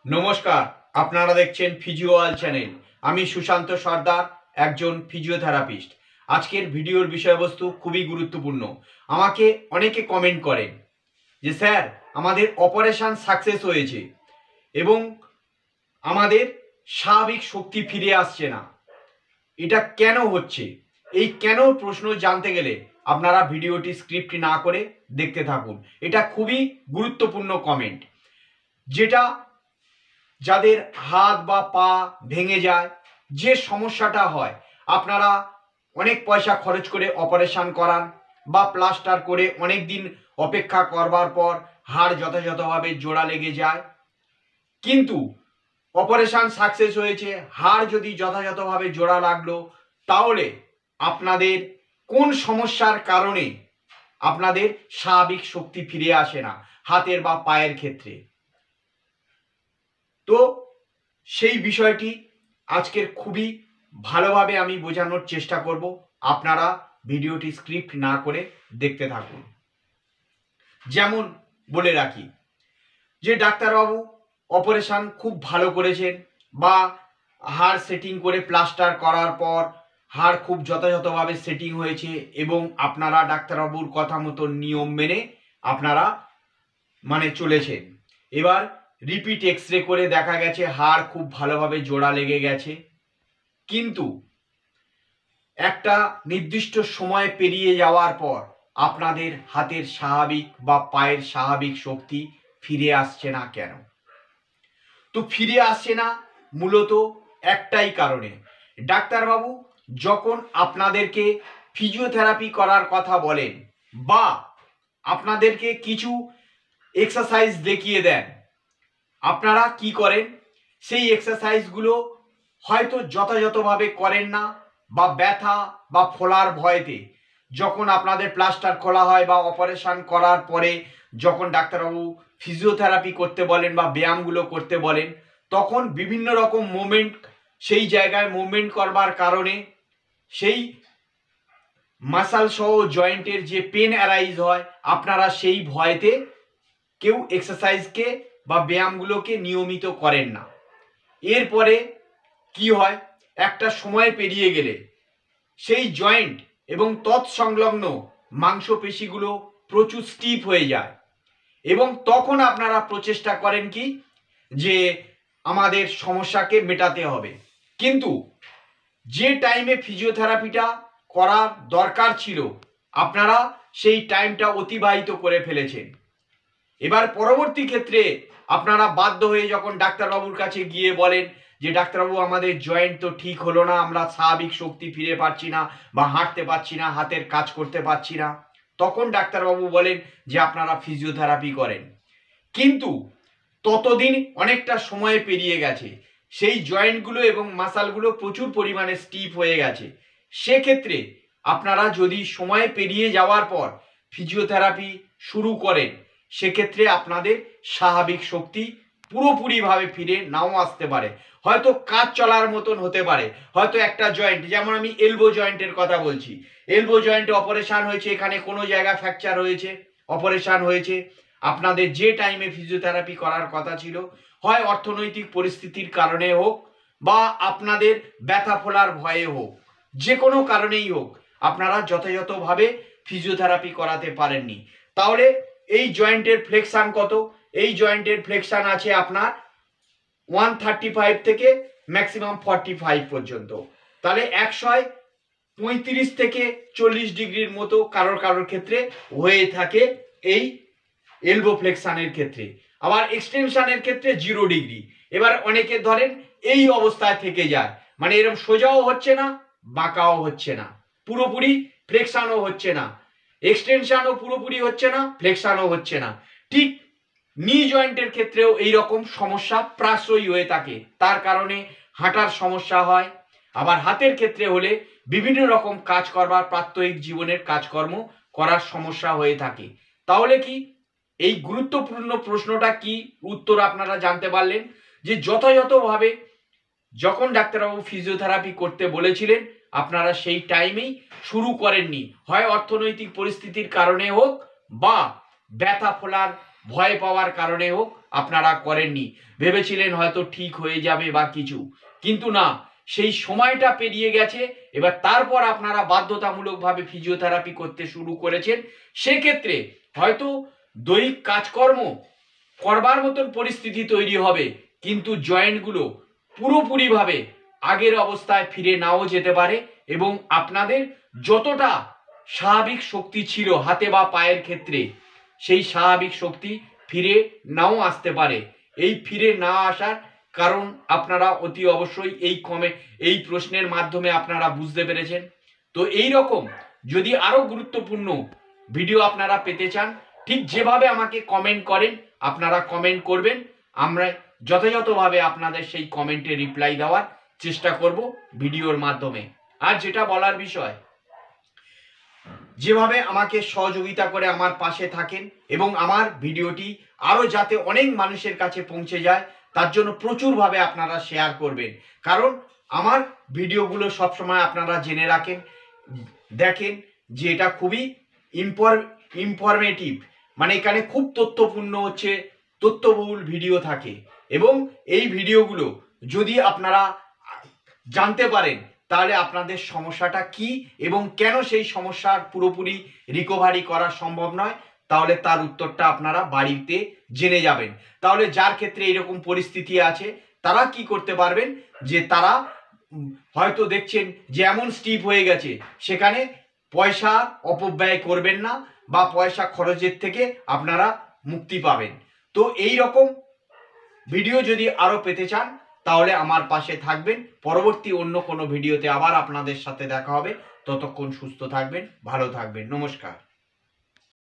নমস্কার, আপনারা দেখছেন ফিজিওয়াল চ্যানেল। আমি সুশান্ত সর্দার, একজন ফিজিওথেরাপিস্ট। আজকের ভিডিওর বিষয়বস্তু খুবই গুরুত্বপূর্ণ। আমাকে অনেকে কমেন্ট করেন যে স্যার, আমাদের অপারেশন সাকসেস হয়েছে এবং আমাদের স্বাভাবিক শক্তি ফিরে আসছে না, এটা কেন হচ্ছে? এই কেন প্রশ্ন জানতে গেলে আপনারা ভিডিওটি স্ক্রিপ্ট না করে দেখতে থাকুন। এটা খুবই গুরুত্বপূর্ণ কমেন্ট, যেটা যাদের হাত বা পা ভেঙে যায়, যে সমস্যাটা হয়, আপনারা অনেক পয়সা খরচ করে অপারেশন করান বা প্লাস্টার করে অনেক দিন অপেক্ষা করবার পর হাড় যথাযথভাবে জোড়া লেগে যায়, কিন্তু অপারেশন সাকসেস হয়েছে, হাড় যদি যথাযথভাবে জোড়া লাগলো, তাহলে আপনাদের কোন সমস্যার কারণে আপনাদের স্বাভাবিক শক্তি ফিরে আসে না হাতের বা পায়ের ক্ষেত্রে? তো সেই বিষয়টি আজকের খুবই ভালোভাবে আমি বোঝানোর চেষ্টা করব। আপনারা ভিডিওটি স্ক্রিপ্ট না করে দেখতে থাকুন। যেমন বলে রাখি যে ডাক্তারবাবু অপারেশন খুব ভালো করেছেন, বা হাড় সেটিং করে প্লাস্টার করার পর হাড় খুব যথাযথভাবে সেটিং হয়েছে এবং আপনারা ডাক্তারবাবুর কথা মতো নিয়ম মেনে আপনারা চলেছেন। এবার রিপিট এক্সরে করে দেখা গেছে হাড় খুব ভালোভাবে জোড়া লেগে গেছে, কিন্তু একটা নির্দিষ্ট সময় পেরিয়ে যাওয়ার পর আপনাদের হাতের স্বাভাবিক বা পায়ের স্বাভাবিক শক্তি ফিরে আসছে না কেন? তো ফিরে আসছে না মূলত একটাই কারণে। ডাক্তারবাবু যখন আপনাদেরকে ফিজিওথেরাপি করার কথা বলেন বা আপনাদেরকে কিছু এক্সারসাইজ দেখিয়ে দেন, আপনারা কি করেন? সেই এক্সারসাইজগুলো হয়তো যথাযথভাবে করেন না, বা ব্যথা বা ফোলার ভয়েতে যখন আপনাদের প্লাস্টার খোলা হয় বা অপারেশন করার পরে যখন ডাক্তারবাবু ফিজিওথেরাপি করতে বলেন বা ব্যায়ামগুলো করতে বলেন, তখন বিভিন্ন রকম মুভমেন্ট, সেই জায়গায় মুভমেন্ট করবার কারণে সেই মাসাল সহ জয়েন্টের যে পেন অ্যারাইজ হয়, আপনারা সেই ভয়েতে কেউ এক্সারসাইজকে বা ব্যায়ামগুলোকে নিয়মিত করেন না। এরপরে কি হয়, একটা সময় পেরিয়ে গেলে সেই জয়েন্ট এবং তৎসংলগ্ন মাংসপেশিগুলো প্রচুর স্টিফ হয়ে যায় এবং তখন আপনারা প্রচেষ্টা করেন কি যে আমাদের সমস্যাকে মেটাতে হবে, কিন্তু যে টাইমে ফিজিওথেরাপিটা করার দরকার ছিল আপনারা সেই টাইমটা অতিবাহিত করে ফেলেছেন। এবার পরবর্তী ক্ষেত্রে আপনারা বাধ্য হয়ে যখন ডাক্তারবাবুর কাছে গিয়ে বলেন যে ডাক্তারবাবু আমাদের জয়েন্ট তো ঠিক হলো না, আমরা স্বাভাবিক শক্তি ফিরে পাচ্ছি না বা হাঁটতে পারছি না, হাতের কাজ করতে পারছি না, তখন ডাক্তারবাবু বলেন যে আপনারা ফিজিওথেরাপি করেন। কিন্তু ততদিন অনেকটা সময় পেরিয়ে গেছে, সেই জয়েন্টগুলো এবং মাসালগুলো প্রচুর পরিমাণে স্টিফ হয়ে গেছে। সেক্ষেত্রে আপনারা যদি সময় পেরিয়ে যাওয়ার পর ফিজিওথেরাপি শুরু করেন, সেক্ষেত্রে আপনাদের স্বাভাবিক শক্তি পুরোপুরিভাবে ফিরে নাও আসতে পারে, হয়তো কাজ চলার মতন হতে পারে। হয়তো একটা জয়েন্ট, যেমন আমি এলবো জয়েন্টের কথা বলছি, এলবো জয়েন্টে অপারেশন হয়েছে, এখানে কোনো জায়গা ফ্র্যাকচার হয়েছে, অপারেশন হয়েছে, আপনাদের যে টাইমে ফিজিওথেরাপি করার কথা ছিল, হয় অর্থনৈতিক পরিস্থিতির কারণে হোক বা আপনাদের ব্যথা ফোলার ভয়ে হোক, যে কোনো কারণেই হোক, আপনারা যথাযথভাবে ফিজিওথেরাপি করাতে পারেননি। তাহলে এই জয়েন্টের ফ্লেকশন কত? এই জয়েন্টের ফ্লেকশন আছে আপনার 135 থেকে ম্যাক্সিমাম 45 পর্যন্ত। তাহলে 135 থেকে 40 ডিগ্রির মতো কারোর কারোর ক্ষেত্রে হয়ে থাকে এই এলবো ফ্লেকশনের ক্ষেত্রে। আবার এক্সটেনশনের ক্ষেত্রে 0 ডিগ্রি। এবার অনেকে ধরেন এই অবস্থায় থেকে যায়, এরকম সোজাও হচ্ছে না, বাঁকাও হচ্ছে না, পুরোপুরি ফ্লেকশনও হচ্ছে না, এক্সটেনশনও পুরোপুরি হচ্ছে না, ফ্লেকশনও হচ্ছে না। ঠিক নি জয়েন্টের ক্ষেত্রেও এই রকম সমস্যা প্রায়শই হয়ে থাকে, তার কারণে হাঁটার সমস্যা হয়। আবার হাতের ক্ষেত্রে হলে বিভিন্ন রকম কাজ করবার, প্রাত্যহিক জীবনের কাজকর্ম করার সমস্যা হয়ে থাকে। তাহলে কি এই গুরুত্বপূর্ণ প্রশ্নটা কি উত্তর আপনারা জানতে পারলেন যে যথাযথভাবে যখন ডাক্তারবাবু ফিজিওথেরাপি করতে বলেছিলেন আপনারা সেই টাইমেই শুরু করেননি, হয় অর্থনৈতিক পরিস্থিতির কারণে হোক বা ব্যথা ফোলার ভয় পাওয়ার কারণে হোক, আপনারা করেননি, ভেবেছিলেন হয়তো ঠিক হয়ে যাবে বা কিছু, কিন্তু না, সেই সময়টা পেরিয়ে গেছে। এবার তারপর আপনারা বাধ্যতামূলকভাবে ফিজিওথেরাপি করতে শুরু করেছেন। সেক্ষেত্রে হয়তো দৈহিক কাজকর্ম করবার মতন পরিস্থিতি তৈরি হবে, কিন্তু জয়েন্টগুলো পুরোপুরিভাবে আগের অবস্থায় ফিরে নাও যেতে পারে এবং আপনাদের যতটা স্বাভাবিক শক্তি ছিল হাতে বা পায়ের ক্ষেত্রে, সেই স্বাভাবিক শক্তি ফিরে নাও আসতে পারে। এই ফিরে না আসার কারণ আপনারা অতি অবশ্যই এই প্রশ্নের মাধ্যমে আপনারা বুঝতে পেরেছেন। তো এই রকম যদি আরো গুরুত্বপূর্ণ ভিডিও আপনারা পেতে চান, ঠিক যেভাবে আমাকে কমেন্ট করেন আপনারা কমেন্ট করবেন, আমরা যথাযথভাবে আপনাদের সেই কমেন্টে রিপ্লাই দেওয়ার চেষ্টা করব ভিডিওর মাধ্যমে। আর যেটা বলার বিষয়, যেভাবে আমাকে সহযোগিতা করে আমার পাশে থাকেন এবং আমার ভিডিওটি আরও যাতে অনেক মানুষের কাছে পৌঁছে যায় তার জন্য প্রচুরভাবে আপনারা শেয়ার করবেন। কারণ আমার ভিডিওগুলো সবসময় আপনারা জেনে রাখেন, দেখেন যে এটা খুবই ইনফরমেটিভ, মানে এখানে খুব তথ্যবহুল ভিডিও থাকে এবং এই ভিডিওগুলো যদি আপনারা জানতে পারেন তাহলে আপনাদের সমস্যাটা কি এবং কেন সেই সমস্যার পুরোপুরি রিকভারি করা সম্ভব নয়, তাহলে তার উত্তরটা আপনারা বাড়িতে জেনে যাবেন। তাহলে যার ক্ষেত্রে এরকম পরিস্থিতি আছে তারা কি করতে পারবেন, যে তারা হয়তো দেখছেন যে এমন স্টিপ হয়ে গেছে, সেখানে পয়সা অপব্যয় করবেন না বা পয়সা খরচের থেকে আপনারা মুক্তি পাবেন। তো এই রকম ভিডিও যদি আরো পেতে চান তাহলে আমার পাশে থাকবেন। পরবর্তী অন্য কোনো ভিডিওতে আবার আপনাদের সাথে দেখা হবে। ততক্ষণ সুস্থ থাকবেন, ভালো থাকবেন। নমস্কার।